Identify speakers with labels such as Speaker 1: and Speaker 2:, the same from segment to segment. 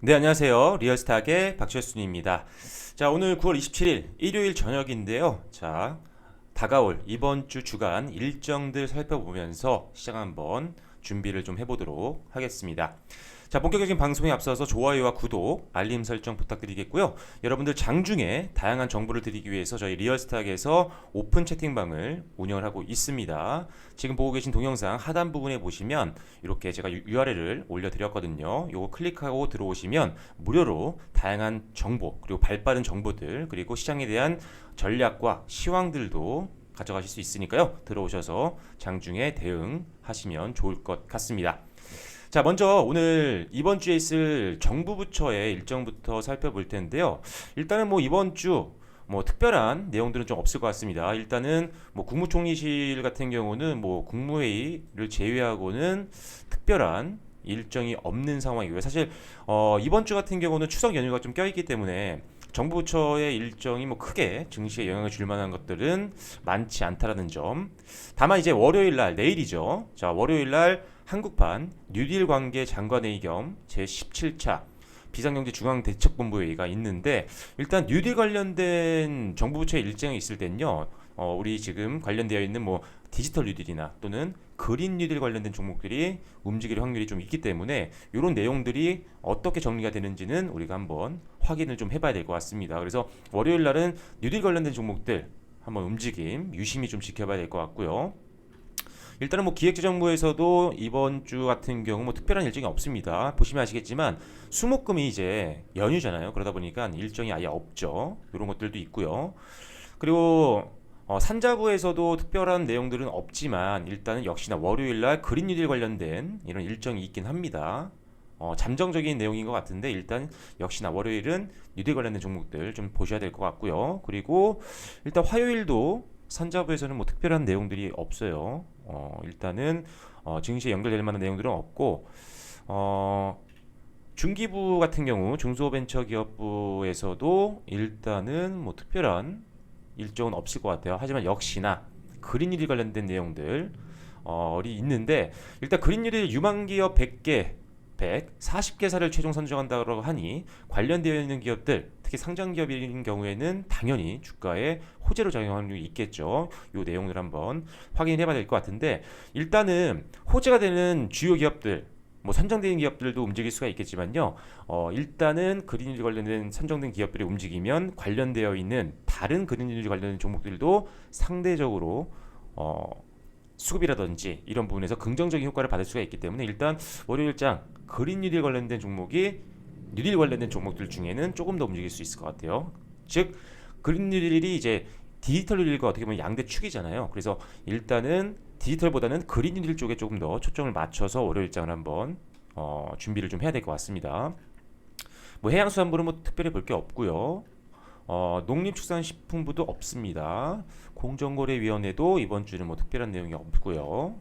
Speaker 1: 네, 안녕하세요. 리얼스탁의 박철순입니다. 자, 오늘 9월 27일 일요일 저녁인데요. 자, 다가올 이번 주 주간 일정들 살펴보면서 시작 한번 준비를 좀 해보도록 하겠습니다. 자, 본격적인 방송에 앞서서 좋아요와 구독, 알림 설정 부탁드리겠고요. 여러분들 장중에 다양한 정보를 드리기 위해서 저희 리얼스탁에서 오픈 채팅방을 운영을 하고 있습니다. 지금 보고 계신 동영상 하단 부분에 보시면 이렇게 제가 URL을 올려드렸거든요. 이거 클릭하고 들어오시면 무료로 다양한 정보, 그리고 발빠른 정보들, 그리고 시장에 대한 전략과 시황들도 가져가실 수 있으니까요. 들어오셔서 장중에 대응하시면 좋을 것 같습니다. 자, 먼저 오늘 이번 주에 있을 정부 부처의 일정부터 살펴볼 텐데요. 일단은 뭐 이번 주 뭐 특별한 내용들은 좀 없을 것 같습니다. 일단은 뭐 국무총리실 같은 경우는 뭐 국무회의를 제외하고는 특별한 일정이 없는 상황이고요. 사실 이번 주 같은 경우는 추석 연휴가 좀 껴있기 때문에 정부 부처의 일정이 뭐 크게 증시에 영향을 줄 만한 것들은 많지 않다라는 점. 다만 이제 월요일 날 내일이죠. 자, 월요일 날 한국판 뉴딜 관계 장관회의 겸 제17차 비상경제 중앙대책본부회의가 있는데, 일단 뉴딜 관련된 정부 부처의 일정이 있을 땐요, 우리 지금 관련되어 있는 뭐 디지털 뉴딜이나 또는 그린 뉴딜 관련된 종목들이 움직일 확률이 좀 있기 때문에 이런 내용들이 어떻게 정리가 되는지는 우리가 한번 확인을 좀 해봐야 될 것 같습니다. 그래서 월요일 날은 뉴딜 관련된 종목들 한번 움직임 유심히 좀 지켜봐야 될 것 같고요. 일단은 뭐 기획재정부에서도 이번 주 같은 경우 뭐 특별한 일정이 없습니다. 보시면 아시겠지만 수목금이 이제 연휴잖아요. 그러다 보니까 일정이 아예 없죠. 이런 것들도 있고요. 그리고 산자부에서도 특별한 내용들은 없지만 일단은 역시나 월요일 날 그린 뉴딜 관련된 이런 일정이 있긴 합니다. 잠정적인 내용인 것 같은데 일단 역시나 월요일은 뉴딜 관련된 종목들 좀 보셔야 될 것 같고요. 그리고 일단 화요일도 산자부에서는 뭐 특별한 내용들이 없어요. 일단은 증시에 연결될 만한 내용들은 없고, 중기부 같은 경우 중소벤처기업부에서도 일단은 뭐 특별한 일정은 없을 것 같아요. 하지만 역시나 그린뉴딜 관련된 내용들이 있는데, 일단 그린뉴딜 유망기업 100개 140개사를 최종 선정한다고 하니 관련되어 있는 기업들, 특히 상장기업인 경우에는 당연히 주가에 호재로 작용하는 확률이 있겠죠. 이 내용을 한번 확인해 봐야 될 것 같은데, 일단은 호재가 되는 주요 기업들, 뭐 선정된 기업들도 움직일 수가 있겠지만요. 일단은 그린뉴딜 관련된 선정된 기업들이 움직이면 관련되어 있는 다른 그린뉴딜 관련된 종목들도 상대적으로 수급이라든지 이런 부분에서 긍정적인 효과를 받을 수가 있기 때문에 일단 월요일장 그린 뉴딜 관련된 종목이 뉴딜 관련된 종목들 중에는 조금 더 움직일 수 있을 것 같아요. 즉 그린 뉴딜이 이제 디지털 뉴딜과 어떻게 보면 양대 축이잖아요. 그래서 일단은 디지털보다는 그린 뉴딜 쪽에 조금 더 초점을 맞춰서 월요일장을 한번 준비를 좀 해야 될 것 같습니다. 뭐 해양수산부는 뭐 특별히 볼 게 없고요. 농림축산식품부도 없습니다. 공정거래위원회도 이번 주는 뭐 특별한 내용이 없고요.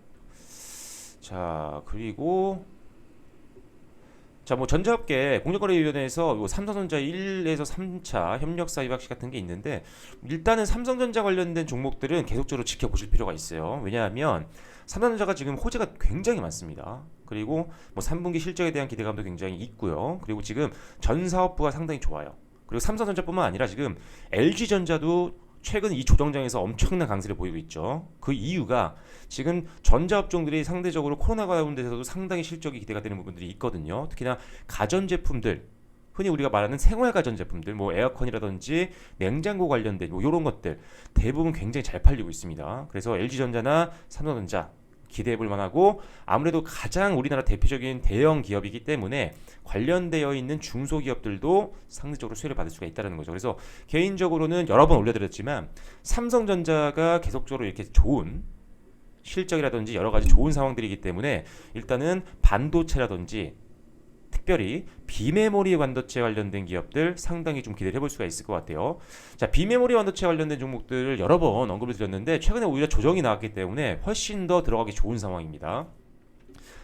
Speaker 1: 자, 그리고 뭐 전자업계 공정거래위원회에서 요 삼성전자 1에서 3차 협력사 협약식 같은 게 있는데, 일단은 삼성전자 관련된 종목들은 계속적으로 지켜보실 필요가 있어요. 왜냐하면 삼성전자가 지금 호재가 굉장히 많습니다. 그리고 뭐 3분기 실적에 대한 기대감도 굉장히 있고요. 그리고 지금 전 사업부가 상당히 좋아요. 그리고 삼성전자뿐만 아니라 지금 LG전자도 최근 이 조정장에서 엄청난 강세를 보이고 있죠. 그 이유가 지금 전자업종들이 상대적으로 코로나 가운데서도 상당히 실적이 기대가 되는 부분들이 있거든요. 특히나 가전제품들, 흔히 우리가 말하는 생활 가전제품들, 뭐 에어컨이라든지 냉장고 관련된 뭐 이런 것들 대부분 굉장히 잘 팔리고 있습니다. 그래서 LG전자나 삼성전자 기대해 볼 만하고, 아무래도 가장 우리나라 대표적인 대형 기업이기 때문에 관련되어 있는 중소기업들도 상대적으로 수혜를 받을 수가 있다는 거죠. 그래서 개인적으로는 여러 번 올려드렸지만 삼성전자가 계속적으로 이렇게 좋은 실적이라든지 여러 가지 좋은 상황들이기 때문에 일단은 반도체라든지 특별히 비메모리 반도체 관련된 기업들 상당히 좀 기대를 해볼 수가 있을 것 같아요. 자, 비메모리 반도체 관련된 종목들을 여러 번 언급을 드렸는데 최근에 오히려 조정이 나왔기 때문에 훨씬 더 들어가기 좋은 상황입니다.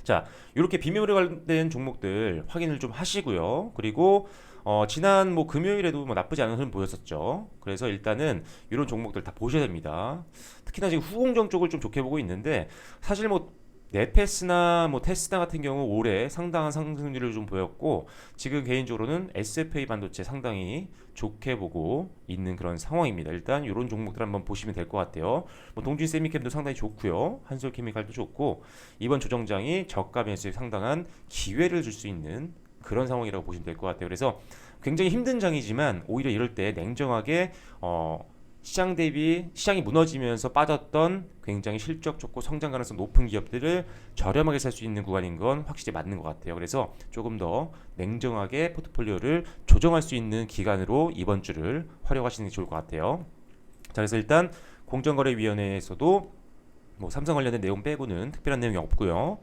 Speaker 1: 자, 이렇게 비메모리 관련된 종목들 확인을 좀 하시고요. 그리고 지난 뭐 금요일에도 뭐 나쁘지 않은 흐름 보였었죠. 그래서 일단은 이런 종목들 다 보셔야 됩니다. 특히나 지금 후공정 쪽을 좀 좋게 보고 있는데, 사실 뭐 네페스나 뭐 테스다 같은 경우 올해 상당한 상승률을 좀 보였고 지금 개인적으로는 SFA 반도체 상당히 좋게 보고 있는 그런 상황입니다. 일단 이런 종목들 한번 보시면 될 것 같아요. 뭐 동진 세미캠도 상당히 좋고요. 한솔케미칼도 좋고 이번 조정장이 저가 매수에 상당한 기회를 줄 수 있는 그런 상황이라고 보시면 될 것 같아요. 그래서 굉장히 힘든 장이지만 오히려 이럴 때 냉정하게 시장 대비 시장이 무너지면서 빠졌던 굉장히 실적 좋고 성장 가능성 높은 기업들을 저렴하게 살 수 있는 구간인 건 확실히 맞는 것 같아요. 그래서 조금 더 냉정하게 포트폴리오를 조정할 수 있는 기간으로 이번 주를 활용하시는 게 좋을 것 같아요. 자, 그래서 일단 공정거래위원회에서도 뭐 삼성 관련된 내용 빼고는 특별한 내용이 없고요.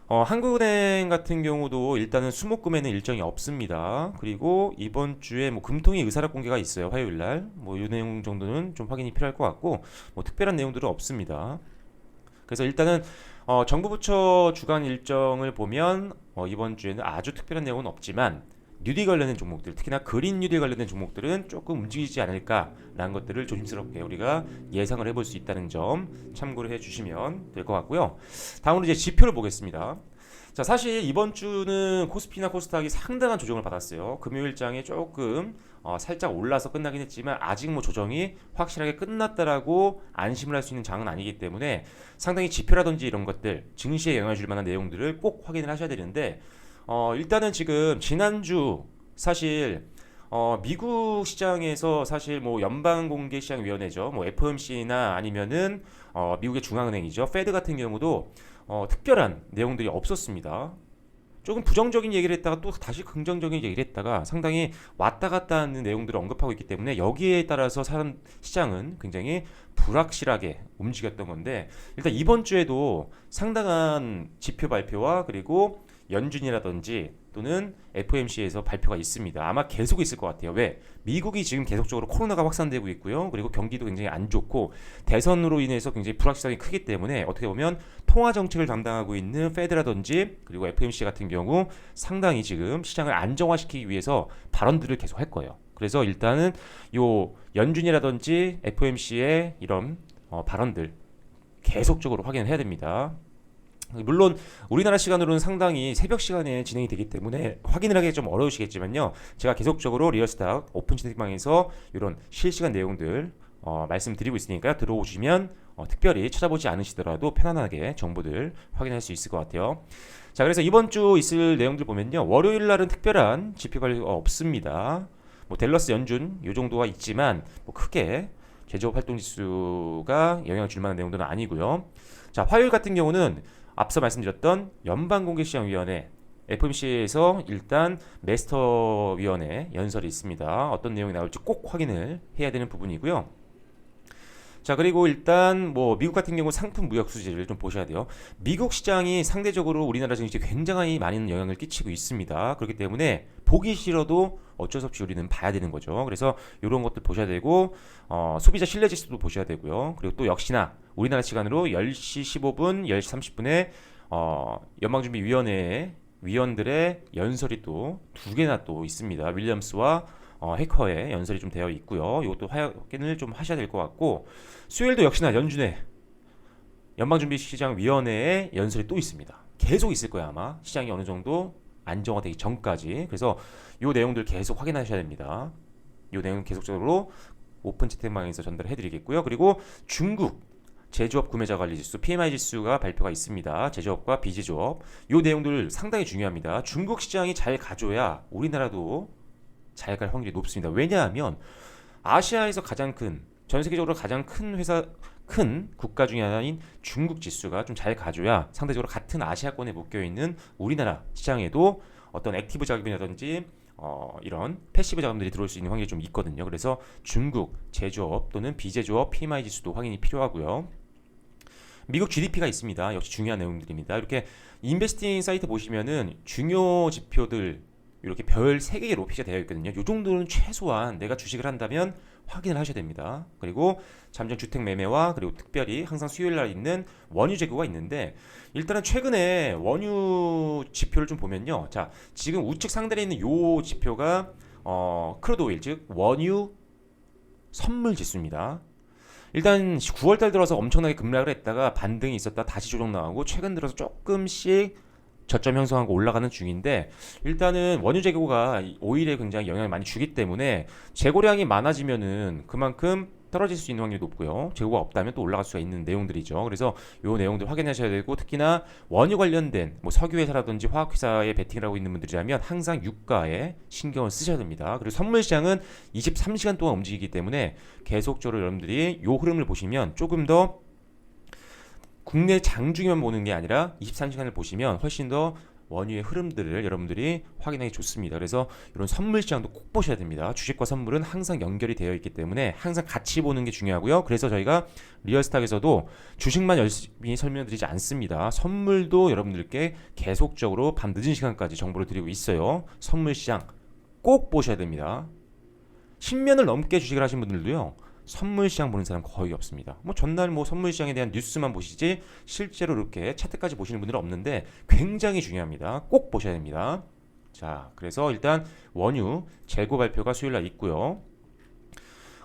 Speaker 1: 한국은행 같은 경우도 일단은 수목금에는 일정이 없습니다. 그리고 이번 주에 뭐 금통위 의사락 공개가 있어요. 화요일 날. 뭐 이 내용 정도는 좀 확인이 필요할 것 같고 뭐 특별한 내용들은 없습니다. 그래서 일단은 정부 부처 주간 일정을 보면 이번 주에는 아주 특별한 내용은 없지만 뉴딜 관련된 종목들, 특히나 그린 뉴딜 관련된 종목들은 조금 움직이지 않을까라는 것들을 조심스럽게 우리가 예상을 해볼 수 있다는 점 참고를 해주시면 될 것 같고요. 다음으로 이제 지표를 보겠습니다. 자, 사실 이번 주는 코스피나 코스닥이 상당한 조정을 받았어요. 금요일장에 조금 살짝 올라서 끝나긴 했지만 아직 뭐 조정이 확실하게 끝났다라고 안심을 할 수 있는 장은 아니기 때문에 상당히 지표라든지 이런 것들 증시에 영향을 줄 만한 내용들을 꼭 확인을 하셔야 되는데 일단은 지금 지난주 사실 미국 시장에서 사실 뭐 연방공개시장위원회죠, 뭐 FOMC나 아니면은 미국의 중앙은행이죠, 페드 같은 경우도 특별한 내용들이 없었습니다. 조금 부정적인 얘기를 했다가 또 다시 긍정적인 얘기를 했다가 상당히 왔다 갔다 하는 내용들을 언급하고 있기 때문에 여기에 따라서 사람 시장은 굉장히 불확실하게 움직였던 건데 일단 이번 주에도 상당한 지표 발표와 그리고 연준이라든지 또는 FOMC에서 발표가 있습니다. 아마 계속 있을 것 같아요. 왜? 미국이 지금 계속적으로 코로나가 확산되고 있고요. 그리고 경기도 굉장히 안 좋고 대선으로 인해서 굉장히 불확실성이 크기 때문에 어떻게 보면 통화 정책을 담당하고 있는 페드라든지 그리고 FOMC 같은 경우 상당히 지금 시장을 안정화시키기 위해서 발언들을 계속 할 거예요. 그래서 일단은 요 연준이라든지 FOMC의 이런 발언들 계속적으로 확인을 해야 됩니다. 물론 우리나라 시간으로는 상당히 새벽 시간에 진행이 되기 때문에 확인을 하기 좀 어려우시겠지만요. 제가 계속적으로 리얼스탁 오픈 채팅방에서 이런 실시간 내용들 말씀드리고 있으니까 들어오시면 특별히 찾아보지 않으시더라도 편안하게 정보들 확인할 수 있을 것 같아요. 자, 그래서 이번 주 있을 내용들 보면요. 월요일 날은 특별한 지표 발표가 없습니다. 뭐 댈러스 연준 요 정도가 있지만 뭐 크게 제조업 활동 지수가 영향을 줄 만한 내용들은 아니고요. 자, 화요일 같은 경우는 앞서 말씀드렸던 연방공개시장위원회 FOMC에서 일단 메스터위원회 연설이 있습니다. 어떤 내용이 나올지 꼭 확인을 해야 되는 부분이고요. 자, 그리고 일단 뭐 미국 같은 경우 상품 무역 수지를 좀 보셔야 돼요. 미국 시장이 상대적으로 우리나라 증시에 굉장히 많은 영향을 끼치고 있습니다. 그렇기 때문에 보기 싫어도 어쩔 수 없이 우리는 봐야 되는 거죠. 그래서 이런 것들 보셔야 되고 소비자 신뢰 지수도 보셔야 되고요. 그리고 또 역시나 우리나라 시간으로 10시 15분, 10시 30분에 연방준비위원회 위원들의 연설이 또 두 개나 또 있습니다. 윌리엄스와 해커의 연설이 좀 되어 있고요. 이것도 확인을 좀 하셔야 될 것 같고 수요일도 역시나 연준의 연방준비시장위원회의 연설이 또 있습니다. 계속 있을 거예요. 아마 시장이 어느 정도 안정화되기 전까지. 그래서 이 내용들 계속 확인하셔야 됩니다. 이 내용 계속적으로 오픈 채팅방에서 전달해 드리겠고요. 그리고 중국 제조업 구매자 관리 지수 PMI 지수가 발표가 있습니다. 제조업과 비제조업 이 내용들 상당히 중요합니다. 중국 시장이 잘 가줘야 우리나라도 잘 갈 확률이 높습니다. 왜냐하면 아시아에서 가장 큰, 전 세계적으로 가장 큰 회사, 큰 국가 중에 하나인 중국 지수가 좀 잘 가줘야 상대적으로 같은 아시아권에 묶여 있는 우리나라 시장에도 어떤 액티브 자금이라든지 이런 패시브 자금들이 들어올 수 있는 확률이 좀 있거든요. 그래서 중국 제조업 또는 비제조업 PMI 지수도 확인이 필요하고요. 미국 GDP가 있습니다. 역시 중요한 내용들입니다. 이렇게 인베스팅 사이트 보시면은 중요 지표들 이렇게 별 3개로 표시가 되어 있거든요. 이 정도는 최소한 내가 주식을 한다면 확인을 하셔야 됩니다. 그리고 잠정 주택 매매와 그리고 특별히 항상 수요일 날 있는 원유 재고가 있는데 일단은 최근에 원유 지표를 좀 보면요. 자, 지금 우측 상단에 있는 이 지표가 크루드 오일 즉 원유 선물 지수입니다. 일단 9월달 들어서 엄청나게 급락을 했다가 반등이 있었다 다시 조정 나오고 최근 들어서 조금씩 저점 형성하고 올라가는 중인데 일단은 원유 재고가 오일에 굉장히 영향을 많이 주기 때문에 재고량이 많아지면은 그만큼 떨어질 수 있는 확률이 높고요. 재고가 없다면 또 올라갈 수가 있는 내용들이죠. 그래서 요 내용들 확인하셔야 되고 특히나 원유 관련된 뭐 석유회사라든지 화학회사에 베팅을 하고 있는 분들이라면 항상 유가에 신경을 쓰셔야 됩니다. 그리고 선물 시장은 23시간 동안 움직이기 때문에 계속적으로 여러분들이 요 흐름을 보시면 조금 더 국내 장중에만 보는 게 아니라 23시간을 보시면 훨씬 더 원유의 흐름들을 여러분들이 확인하기 좋습니다. 그래서 이런 선물 시장도 꼭 보셔야 됩니다. 주식과 선물은 항상 연결이 되어 있기 때문에 항상 같이 보는 게 중요하고요. 그래서 저희가 리얼스탁에서도 주식만 열심히 설명드리지 않습니다. 선물도 여러분들께 계속적으로 밤 늦은 시간까지 정보를 드리고 있어요. 선물 시장 꼭 보셔야 됩니다. 10년을 넘게 주식을 하신 분들도요. 선물 시장 보는 사람 거의 없습니다. 뭐 전날 뭐 선물 시장에 대한 뉴스만 보시지 실제로 이렇게 차트까지 보시는 분들은 없는데 굉장히 중요합니다. 꼭 보셔야 됩니다. 자, 그래서 일단 원유 재고 발표가 수요일 날 있고요.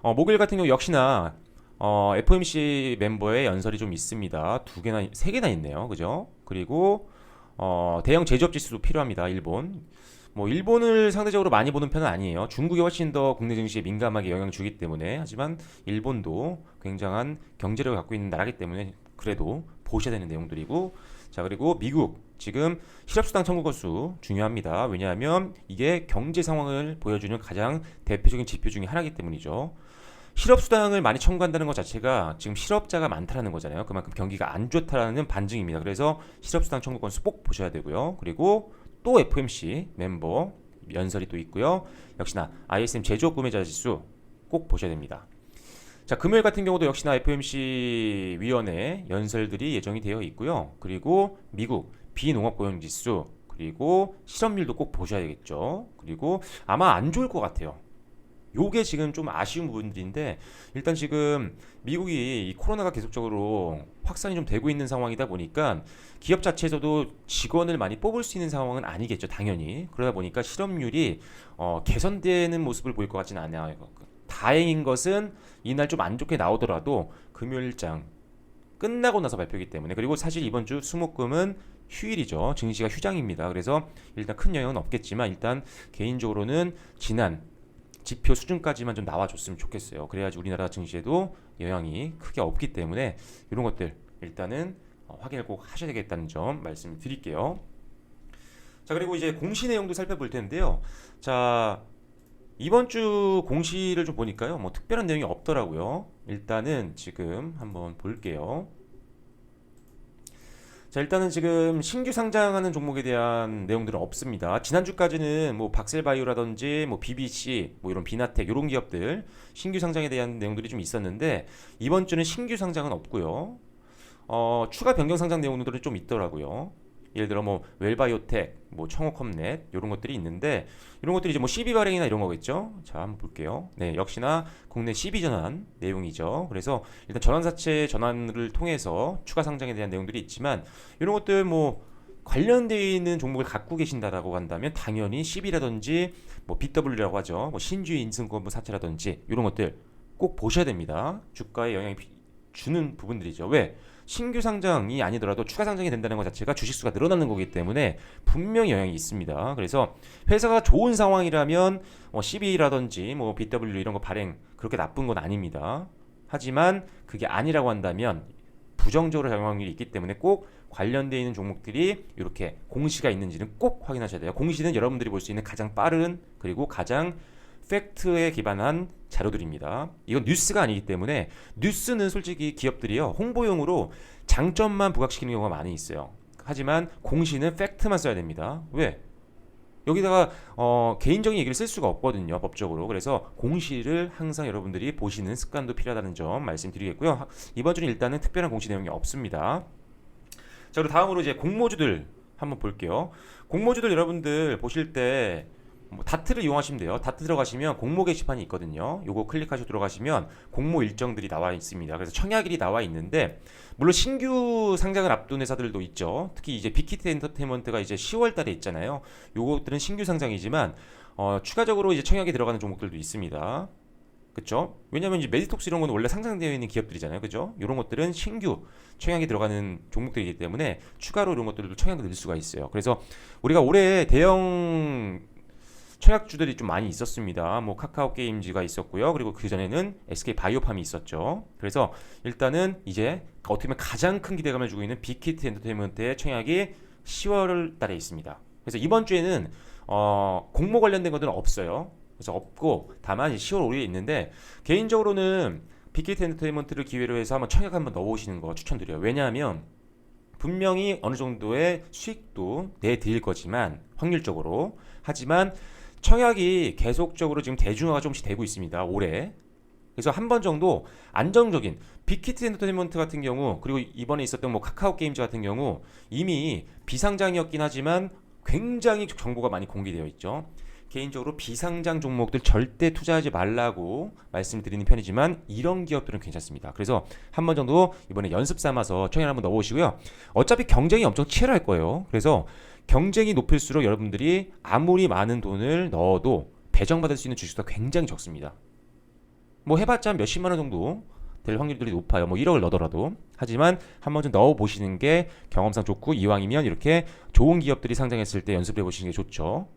Speaker 1: 목요일 같은 경우 역시나 FOMC 멤버의 연설이 좀 있습니다. 세 개나 있네요. 그죠? 그리고 대형 제조업 지수도 필요합니다. 일본. 뭐 일본을 상대적으로 많이 보는 편은 아니에요. 중국이 훨씬 더 국내 증시에 민감하게 영향을 주기 때문에 하지만 일본도 굉장한 경제력을 갖고 있는 나라이기 때문에 그래도 보셔야 되는 내용들이고 자 그리고 미국 지금 실업수당 청구 건수 중요합니다. 왜냐하면 이게 경제 상황을 보여주는 가장 대표적인 지표 중에 하나이기 때문이죠. 실업수당을 많이 청구한다는 것 자체가 지금 실업자가 많다는 거잖아요. 그만큼 경기가 안 좋다는 반증입니다. 그래서 실업수당 청구 건수 꼭 보셔야 되고요. 그리고 또 FOMC 멤버 연설이 또 있고요. 역시나 ISM 제조업 구매자 지수 꼭 보셔야 됩니다. 자, 금요일 같은 경우도 역시나 FOMC 위원회 연설들이 예정이 되어 있고요. 그리고 미국 비농업 고용 지수 그리고 실업률도 꼭 보셔야 되겠죠. 그리고 아마 안 좋을 것 같아요. 요게 지금 좀 아쉬운 부분들인데 일단 지금 미국이 이 코로나가 계속적으로 확산이 좀 되고 있는 상황이다 보니까 기업 자체에서도 직원을 많이 뽑을 수 있는 상황은 아니겠죠 당연히 그러다 보니까 실업률이 개선되는 모습을 보일 것 같지는 않아요. 다행인 것은 이날 좀 안 좋게 나오더라도 금요일장 끝나고 나서 발표이기 때문에 그리고 사실 이번 주 수목금은 휴일이죠. 증시가 휴장입니다. 그래서 일단 큰 영향은 없겠지만 일단 개인적으로는 지난 지표 수준까지만 좀 나와줬으면 좋겠어요. 그래야지 우리나라 증시에도 영향이 크게 없기 때문에 이런 것들 일단은 확인을 꼭 하셔야 되겠다는 점 말씀을 드릴게요. 자 그리고 이제 공시 내용도 살펴볼 텐데요. 자 이번 주 공시를 좀 보니까요. 뭐 특별한 내용이 없더라고요. 일단은 지금 한번 볼게요. 자 일단은 지금 신규 상장하는 종목에 대한 내용들은 없습니다. 지난주까지는 뭐 박셀바이오라든지 뭐 BBC 뭐 이런 비나텍 이런 기업들 신규 상장에 대한 내용들이 좀 있었는데 이번 주는 신규 상장은 없고요. 추가 변경 상장 내용들은 좀 있더라고요. 예를 들어 뭐 웰바이오텍, 뭐 청호컴넷 이런 것들이 있는데 이런 것들이 이제 뭐 CB 발행이나 이런 거겠죠. 자 한번 볼게요. 네 역시나 국내 CB 전환 내용이죠. 그래서 일단 전환사채 전환을 통해서 추가 상장에 대한 내용들이 있지만 이런 것들 뭐 관련되어 있는 종목을 갖고 계신다라고 한다면 당연히 CB라든지 뭐 BW라고 하죠. 뭐 신주의 인증권부 사채라든지 이런 것들 꼭 보셔야 됩니다. 주가에 영향이 주는 부분들이죠. 왜? 신규 상장이 아니더라도 추가 상장이 된다는 것 자체가 주식수가 늘어나는 거기 때문에 분명히 영향이 있습니다. 그래서 회사가 좋은 상황이라면 CB라든지 뭐 BW 이런 거 발행 그렇게 나쁜 건 아닙니다. 하지만 그게 아니라고 한다면 부정적으로 작용할 있기 때문에 꼭 관련되어 있는 종목들이 이렇게 공시가 있는지는 꼭 확인하셔야 돼요. 공시는 여러분들이 볼 수 있는 가장 빠른 그리고 가장 팩트에 기반한 자료들입니다. 이건 뉴스가 아니기 때문에 뉴스는 솔직히 기업들이요 홍보용으로 장점만 부각시키는 경우가 많이 있어요. 하지만 공시는 팩트만 써야 됩니다. 왜? 여기다가 개인적인 얘기를 쓸 수가 없거든요 법적으로. 그래서 공시를 항상 여러분들이 보시는 습관도 필요하다는 점 말씀드리겠고요. 이번 주는 일단은 특별한 공시 내용이 없습니다. 자 그리고 다음으로 이제 공모주들 한번 볼게요. 공모주들 여러분들 보실 때 뭐 다트를 이용하시면 돼요. 다트 들어가시면 공모 게시판이 있거든요. 요거 클릭하시고 들어가시면 공모 일정들이 나와 있습니다. 그래서 청약일이 나와 있는데 물론 신규 상장을 앞둔 회사들도 있죠. 특히 이제 빅히트 엔터테인먼트가 이제 10월 달에 있잖아요. 요것들은 신규 상장이지만 추가적으로 이제 청약이 들어가는 종목들도 있습니다. 그쵸? 왜냐면 이제 메디톡스 이런 건 원래 상장되어 있는 기업들이잖아요. 그죠? 이런 것들은 신규 청약이 들어가는 종목들이기 때문에 추가로 이런 것들도 청약을 넣을 수가 있어요. 그래서 우리가 올해 대형 청약주들이 좀 많이 있었습니다. 뭐 카카오 게임즈가 있었고요. 그리고 그 전에는 SK 바이오팜이 있었죠. 그래서 일단은 이제 어떻게 보면 가장 큰 기대감을 주고 있는 빅히트 엔터테인먼트의 청약이 10월 달에 있습니다. 그래서 이번 주에는 공모 관련된 것들은 없어요. 그래서 없고 다만 10월 5일에 있는데 개인적으로는 빅히트 엔터테인먼트를 기회로 해서 한번 청약 한번 넣어보시는 거 추천드려요. 왜냐하면 분명히 어느 정도의 수익도 내드릴 거지만 확률적으로 하지만 청약이 계속적으로 지금 대중화가 조금씩 되고 있습니다. 올해. 그래서 한 번 정도 안정적인 빅히트 엔터테인먼트 같은 경우 그리고 이번에 있었던 뭐 카카오 게임즈 같은 경우 이미 비상장이었긴 하지만 굉장히 정보가 많이 공개되어 있죠. 개인적으로 비상장 종목들 절대 투자하지 말라고 말씀드리는 편이지만 이런 기업들은 괜찮습니다. 그래서 한 번 정도 이번에 연습 삼아서 청약 한번 넣어보시고요. 어차피 경쟁이 엄청 치열할 거예요. 그래서 경쟁이 높을수록 여러분들이 아무리 많은 돈을 넣어도 배정받을 수 있는 주식수가 굉장히 적습니다. 뭐 해봤자 몇십만 원 정도 될 확률들이 높아요. 뭐 1억을 넣더라도. 하지만 한 번쯤 넣어보시는 게 경험상 좋고 이왕이면 이렇게 좋은 기업들이 상장했을 때 연습을 해보시는 게 좋죠.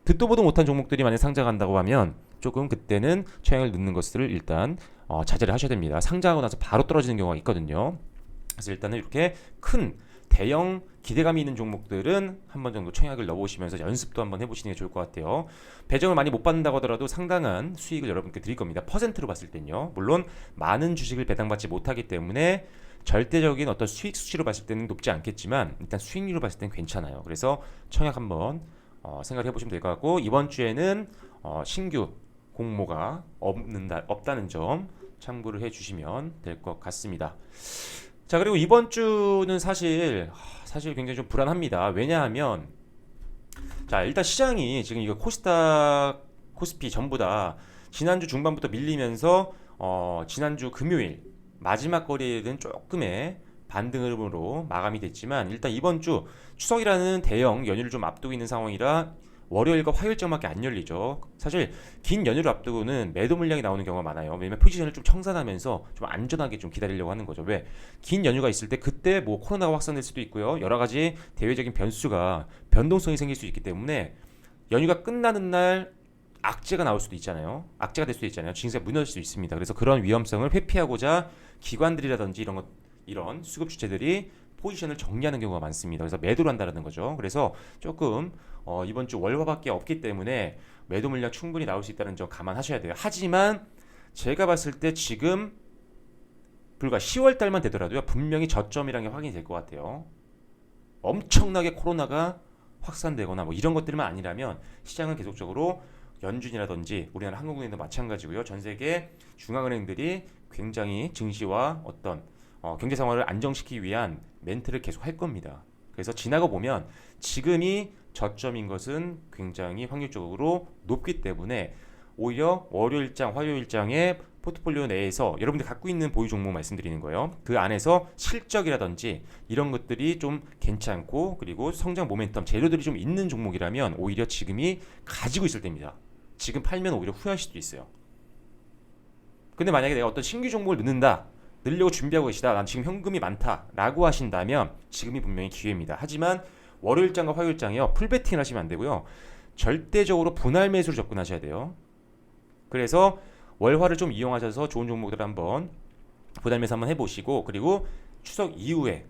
Speaker 1: 듣도 보도 못한 종목들이 만약 상장한다고 하면 조금 그때는 청약을 넣는 것을 일단 자제를 하셔야 됩니다. 상장하고 나서 바로 떨어지는 경우가 있거든요. 그래서 일단은 이렇게 큰 대형 기대감이 있는 종목들은 한 번 정도 청약을 넣어보시면서 연습도 한번 해보시는 게 좋을 것 같아요. 배정을 많이 못 받는다고 하더라도 상당한 수익을 여러분께 드릴 겁니다. 퍼센트로 봤을 땐요. 물론 많은 주식을 배당받지 못하기 때문에 절대적인 어떤 수익 수치로 봤을 때는 높지 않겠지만 일단 수익률로 봤을 때는 괜찮아요. 그래서 청약 한번 생각을 해보시면 될 것 같고 이번 주에는 신규 공모가 없다는 점 참고를 해주시면 될 것 같습니다. 자 그리고 이번 주는 사실 굉장히 좀 불안합니다. 왜냐하면 자 일단 시장이 지금 이거 코스닥 코스피 전부 다 지난주 중반부터 밀리면서 지난주 금요일 마지막 거래일은 조금의 반등으로 마감이 됐지만 일단 이번 주 추석이라는 대형 연휴를 좀 앞두고 있는 상황이라 월요일과 화요일쯤밖에 안 열리죠. 사실 긴 연휴를 앞두고는 매도 물량이 나오는 경우가 많아요. 왜냐면 포지션을 좀 청산하면서 좀 안전하게 좀 기다리려고 하는 거죠. 왜? 긴 연휴가 있을 때 그때 뭐 코로나가 확산될 수도 있고요. 여러 가지 대외적인 변동성이 생길 수 있기 때문에 연휴가 끝나는 날 악재가 나올 수도 있잖아요. 악재가 될 수도 있잖아요. 증시가 무너질 수도 있습니다. 그래서 그런 위험성을 회피하고자 기관들이라든지 이런 수급 주체들이 포지션을 정리하는 경우가 많습니다. 그래서 매도를 한다는 거죠. 그래서 조금 이번 주 월화밖에 없기 때문에 매도 물량 충분히 나올 수 있다는 점 감안하셔야 돼요. 하지만 제가 봤을 때 지금 불과 10월 달만 되더라도요. 분명히 저점이라는 게 확인이 될 것 같아요. 엄청나게 코로나가 확산되거나 뭐 이런 것들만 아니라면 시장은 계속적으로 연준이라든지 우리나라 한국은행도 마찬가지고요. 전 세계 중앙은행들이 굉장히 증시와 어떤 경제 상황을 안정시키기 위한 멘트를 계속 할 겁니다. 그래서 지나고 보면 지금이 저점인 것은 굉장히 확률적으로 높기 때문에 오히려 월요일장, 화요일장의 포트폴리오 내에서 여러분들 갖고 있는 보유 종목 말씀드리는 거예요. 그 안에서 실적이라든지 이런 것들이 좀 괜찮고 그리고 성장 모멘텀 재료들이 좀 있는 종목이라면 오히려 지금이 가지고 있을 때입니다. 지금 팔면 오히려 후회할 수도 있어요. 근데 만약에 내가 어떤 신규 종목을 넣으려고 준비하고 계시다. 난 지금 현금이 많다 라고 하신다면 지금이 분명히 기회입니다. 하지만 월요일장과 화요일장이요 풀베팅을 하시면 안 되고요. 절대적으로 분할 매수로 접근하셔야 돼요. 그래서 월화를 좀 이용하셔서 좋은 종목들 한번 분할 매수 한번 해보시고 그리고 추석 이후에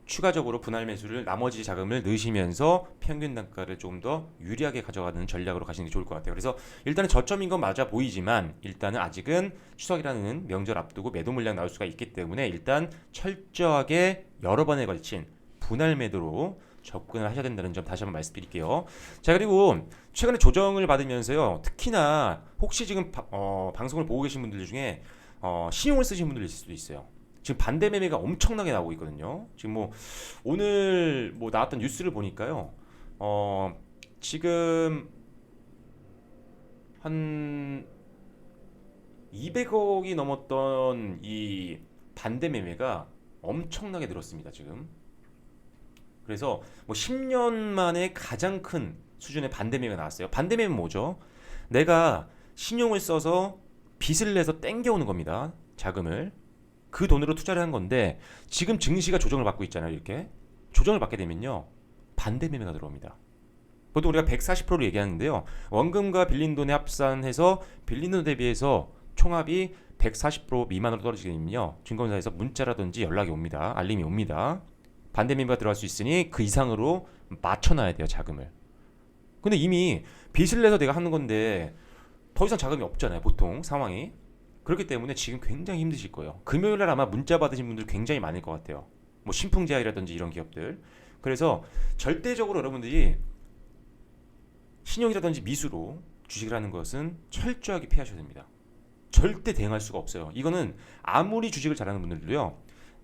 Speaker 1: 추가적으로 분할 매수를 나머지 자금을 넣으시면서 평균 단가를 조금 더 유리하게 가져가는 전략으로 가시는 게 좋을 것 같아요. 그래서 일단은 저점인 건 맞아 보이지만 일단은 아직은 추석이라는 명절 앞두고 매도 물량 나올 수가 있기 때문에 일단 철저하게 여러 번에 걸친 분할 매도로 접근을 하셔야 된다는 점 다시 한번 말씀드릴게요. 자 그리고 최근에 조정을 받으면서요. 특히나 혹시 지금 방송을 보고 계신 분들 중에 신용을 쓰신 분들 있을 수도 있어요. 지금 반대 매매가 엄청나게 나오고 있거든요. 지금 뭐 오늘 뭐 나왔던 뉴스를 보니까요. 지금 한 200억이 넘었던 이 반대 매매가 엄청나게 늘었습니다. 지금. 그래서 뭐 10년 만에 가장 큰 수준의 반대 매매가 나왔어요. 반대 매매는 뭐죠? 내가 신용을 써서 빚을 내서 땡겨오는 겁니다. 자금을. 그 돈으로 투자를 한 건데 지금 증시가 조정을 받고 있잖아요. 이렇게 조정을 받게 되면요, 반대 매매가 들어옵니다. 보통 우리가 140%를 얘기하는데요, 원금과 빌린 돈에 합산해서 빌린 돈 대비해서 총합이 140% 미만으로 떨어지게 되면요, 증권사에서 문자라든지 연락이 옵니다. 알림이 옵니다. 반대 매매가 들어갈 수 있으니 그 이상으로 맞춰놔야 돼요, 자금을. 근데 이미 빚을 내서 내가 하는 건데 더 이상 자금이 없잖아요, 보통 상황이. 그렇기 때문에 지금 굉장히 힘드실 거예요. 금요일날 아마 문자 받으신 분들 굉장히 많을 것 같아요. 뭐 신풍제약이라든지 이런 기업들. 그래서 절대적으로 여러분들이 신용이라든지 미수로 주식을 하는 것은 철저하게 피하셔야 됩니다. 절대 대응할 수가 없어요. 이거는 아무리 주식을 잘하는 분들도요,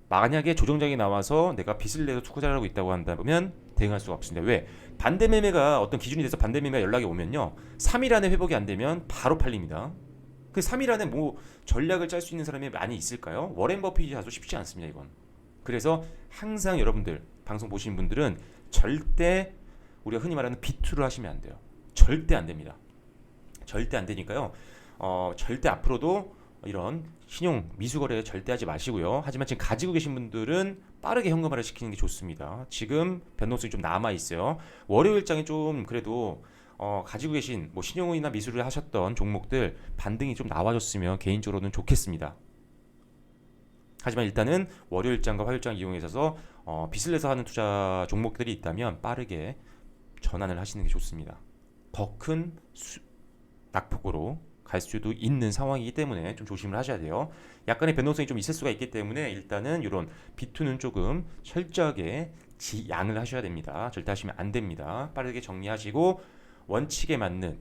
Speaker 1: 만약에 조정장이 나와서 내가 빚을 내서 투자를 하고 있다고 한다면 대응할 수가 없습니다. 왜? 반대 매매가 어떤 기준이 돼서 반대 매매가 연락이 오면요, 3일 안에 회복이 안 되면 바로 팔립니다. 그 3일 안에 뭐 전략을 짤 수 있는 사람이 많이 있을까요? 워렌 버핏이 아주 쉽지 않습니다, 이건. 그래서 항상 여러분들 방송 보시는 분들은 절대 우리가 흔히 말하는 비투를 하시면 안 돼요. 절대 안 됩니다. 절대 안 되니까요. 절대 앞으로도 이런 신용 미수거래 절대 하지 마시고요. 하지만 지금 가지고 계신 분들은 빠르게 현금화를 시키는 게 좋습니다. 지금 변동성이 좀 남아 있어요. 월요일장에 좀 그래도 가지고 계신 뭐 신용이나 미수를 하셨던 종목들 반등이 좀 나와줬으면 개인적으로는 좋겠습니다. 하지만 일단은 월요일장과 화요일장 이용해서 빚을 내서 하는 투자 종목들이 있다면 빠르게 전환을 하시는 게 좋습니다. 더 큰 낙폭으로 갈 수도 있는 상황이기 때문에 좀 조심을 하셔야 돼요. 약간의 변동성이 좀 있을 수가 있기 때문에 일단은 이런 비투는 조금 철저하게 지양을 하셔야 됩니다. 절대 하시면 안 됩니다. 빠르게 정리하시고 원칙에 맞는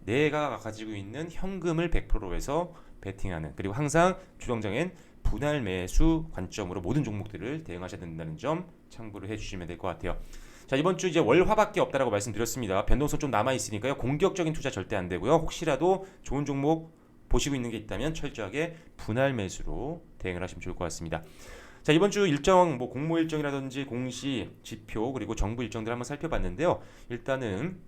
Speaker 1: 내가 가지고 있는 현금을 100%로 해서 베팅하는, 그리고 항상 주정장엔 분할 매수 관점으로 모든 종목들을 대응하셔야 된다는 점 참고를 해주시면 될 것 같아요. 자, 이번 주 이제 월화밖에 없다라고 말씀드렸습니다. 변동성 좀 남아 있으니까요, 공격적인 투자 절대 안 되고요. 혹시라도 좋은 종목 보시고 있는 게 있다면 철저하게 분할 매수로 대응을 하시면 좋을 것 같습니다. 자, 이번 주 일정, 뭐 공모 일정이라든지 공시 지표 그리고 정부 일정들 한번 살펴봤는데요. 일단은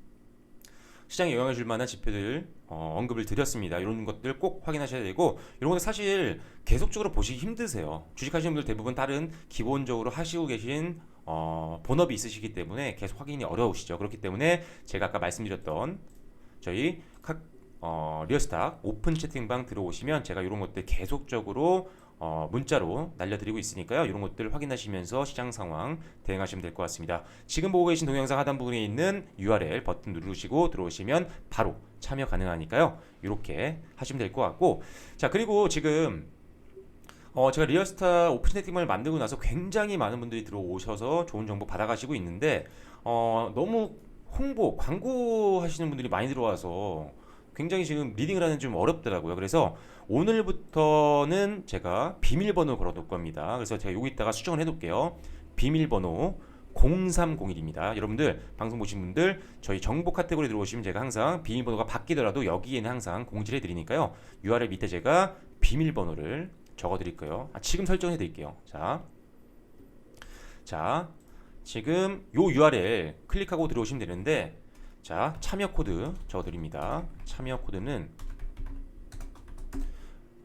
Speaker 1: 시장에 영향을 줄 만한 지표들 언급을 드렸습니다. 이런 것들 꼭 확인하셔야 되고, 이런 것들 사실 계속적으로 보시기 힘드세요. 주식하시는 분들 대부분 다른 기본적으로 하시고 계신 본업이 있으시기 때문에 계속 확인이 어려우시죠. 그렇기 때문에 제가 아까 말씀드렸던 저희 리얼스탁 오픈 채팅방 들어오시면 제가 이런 것들 계속적으로 문자로 날려드리고 있으니까요. 이런 것들 확인하시면서 시장 상황 대응하시면 될 것 같습니다. 지금 보고 계신 동영상 하단 부분에 있는 URL 버튼 누르시고 들어오시면 바로 참여 가능하니까요. 이렇게 하시면 될 것 같고, 자, 그리고 지금 제가 리얼스타 오픈 채팅방을 만들고 나서 굉장히 많은 분들이 들어오셔서 좋은 정보 받아가시고 있는데 너무 광고 하시는 분들이 많이 들어와서 굉장히 지금 리딩을 하는 좀 어렵더라고요. 그래서 오늘부터는 제가 비밀번호 걸어놓을 겁니다. 그래서 제가 여기다가 수정을 해놓을게요. 비밀번호 0301입니다. 여러분들 방송 보신 분들 저희 정보 카테고리 들어오시면 제가 항상 비밀번호가 바뀌더라도 여기에는 항상 공지를 해드리니까요. URL 밑에 제가 비밀번호를 적어드릴 거예요. 지금 설정해 드릴게요. 자, 지금 요 URL 클릭하고 들어오시면 되는데, 자, 참여 코드 적어드립니다. 참여 코드는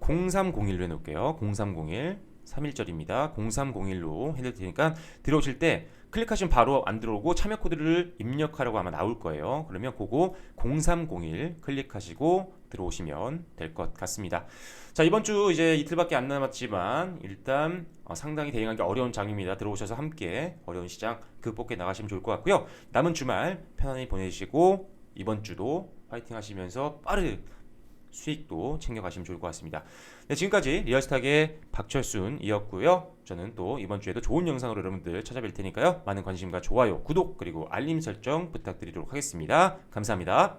Speaker 1: 0301로 해놓을게요. 0301 3일절입니다. 0301로 해드릴 테니까 들어오실 때 클릭하시면 바로 안 들어오고 참여 코드를 입력하라고 아마 나올 거예요. 그러면 그거 0301 클릭하시고 들어오시면 될 것 같습니다. 자, 이번 주 이제 이틀밖에 안 남았지만 일단 상당히 대응하기 어려운 장입니다. 들어오셔서 함께 어려운 시장 극복해 나가시면 좋을 것 같고요. 남은 주말 편안히 보내시고 이번 주도 파이팅 하시면서 빠른 수익도 챙겨가시면 좋을 것 같습니다. 네, 지금까지 리얼스탁의 박철순이었고요. 저는 또 이번 주에도 좋은 영상으로 여러분들 찾아뵐 테니까요. 많은 관심과 좋아요, 구독 그리고 알림 설정 부탁드리도록 하겠습니다. 감사합니다.